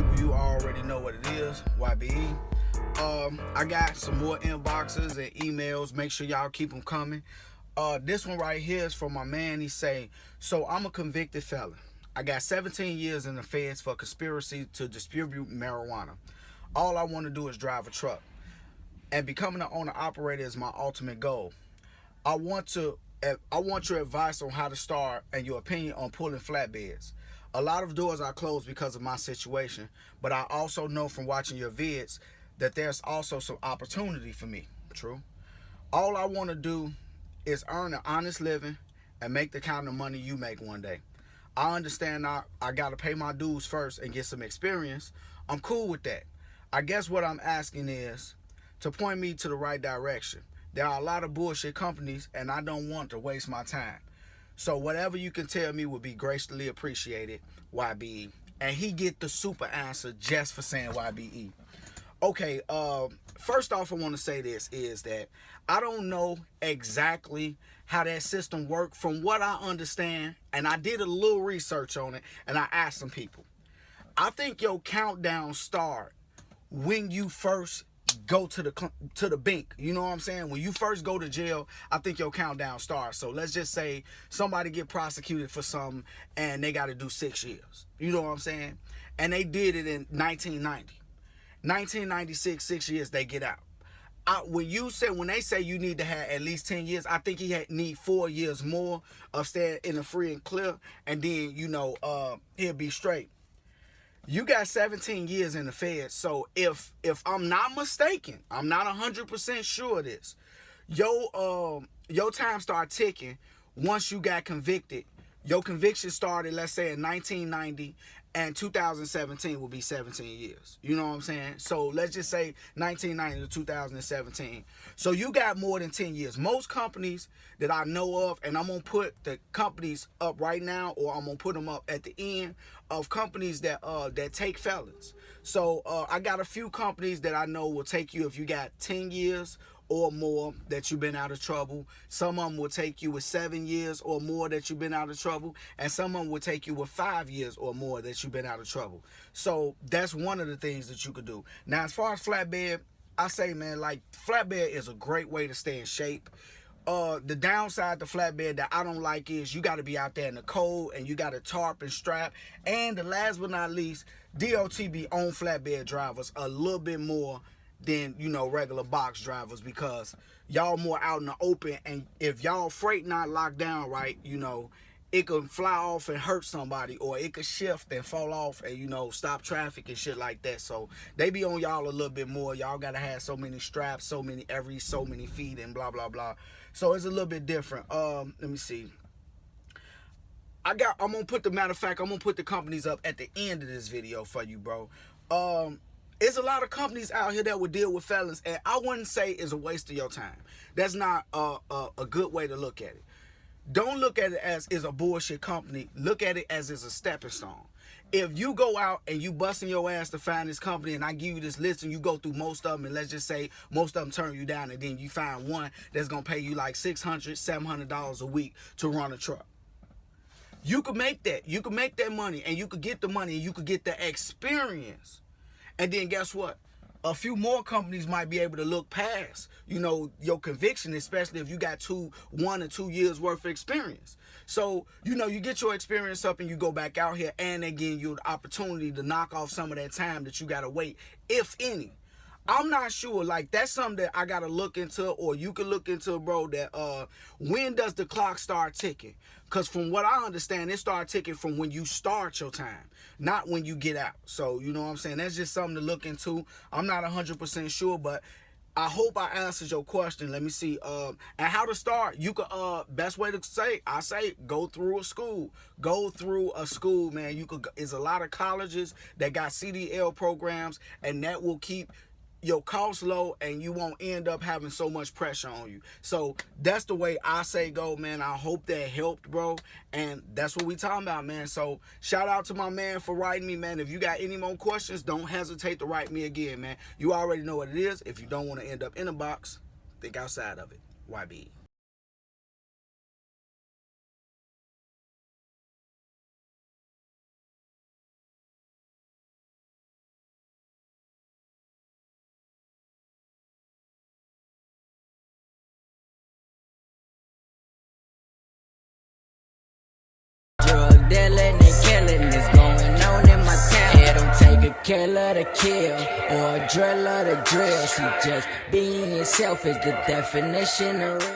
people, you already know what it is. YBE. I got some more inboxes and emails. Make sure y'all keep them coming. This one right here is from my man. He say, so I'm a convicted felon. I got 17 years in the feds for conspiracy to distribute marijuana. All I want to do is drive a truck. And becoming an owner-operator is my ultimate goal. I want your advice on how to start and your opinion on pulling flatbeds. A lot of doors are closed because of my situation, but I also know from watching your vids that there's also some opportunity for me. True. All I want to do is earn an honest living and make the kind of money you make one day. I understand I got to pay my dues first and get some experience. I'm cool with that. I guess what I'm asking is to point me to the right direction. There are a lot of bullshit companies and I don't want to waste my time. So whatever you can tell me would be graciously appreciated, YBE. And he get the super answer just for saying YBE. Okay, first off, I want to say this is that I don't know exactly how that system works. From what I understand, and I did a little research on it, and I asked some people. I think your countdown start when you first go to the bank. You know what I'm saying? When you first go to jail, I think your countdown starts. So let's just say somebody get prosecuted for something and they got to do 6 years. You know what I'm saying? And they did it in 1990. 1996, 6 years, they get out. When they say you need to have at least 10 years, I think he need 4 years more of staying in the free and clear, and then he'll be straight. You got 17 years in the Fed, so if I'm not mistaken, I'm not 100% sure of this. Your time start ticking once you got convicted. Your conviction started, let's say, in 1990, and 2017 will be 17 years. You know what I'm saying? So let's just say 1990 to 2017. So you got more than 10 years. Most companies that I know of, and I'm going to put the companies up right now, or I'm going to put them up at the end of companies that take felons. So I got a few companies that I know will take you if you got 10 years or more that you've been out of trouble. Some of them will take you with 7 years or more that you've been out of trouble, and some of them will take you with 5 years or more that you've been out of trouble. So that's one of the things that you could do. Now, as far as flatbed, I say, man, like, flatbed is a great way to stay in shape. The downside to flatbed that I don't like is you got to be out there in the cold and you got to tarp and strap. And the last but not least, DOT be on flatbed drivers a little bit more than regular box drivers, because y'all more out in the open, and if y'all freight not locked down right, it could fly off and hurt somebody, or it could shift and fall off and stop traffic and shit like that. So they be on y'all a little bit more. Y'all gotta have so many straps, every so many feet, and blah blah blah. So it's a little bit different. Let me see. I'm gonna put the companies up at the end of this video for you, bro. There's a lot of companies out here that would deal with felons, and I wouldn't say it's a waste of your time. That's not a good way to look at it. Don't look at it as is a bullshit company. Look at it as it's a stepping stone. If you go out and you busting your ass to find this company, and I give you this list and you go through most of them, and let's just say most of them turn you down, and then you find one that's gonna pay you like $600, $700 a week to run a truck. You could make that. You could make that money, and you could get the money, and you could get the experience. And then guess what? A few more companies might be able to look past, your conviction, especially if you got 1 or 2 years worth of experience. So, you get your experience up and you go back out here, and they give you the opportunity to knock off some of that time that you got to wait, if any. I'm not sure, like, that's something that I got to look into, or you can look into, bro, that when does the clock start ticking? Because from what I understand, it start ticking from when you start your time, not when you get out. So, you know what I'm saying? That's just something to look into. I'm not 100% sure, but I hope I answered your question. Let me see. And how to start. You could, best way to say, I say, go through a school. Go through a school, man. There's a lot of colleges that got CDL programs, and that will keep your costs low, and you won't end up having so much pressure on you. So that's the way I say go, man. I hope that helped, bro. And that's what we talking about, man. So shout out to my man for writing me, man. If you got any more questions, don't hesitate to write me again, man. You already know what it is. If you don't want to end up in a box, think outside of it. YB. care, love to kill, or a drill, love to drill. See, just being yourself is the definition of real.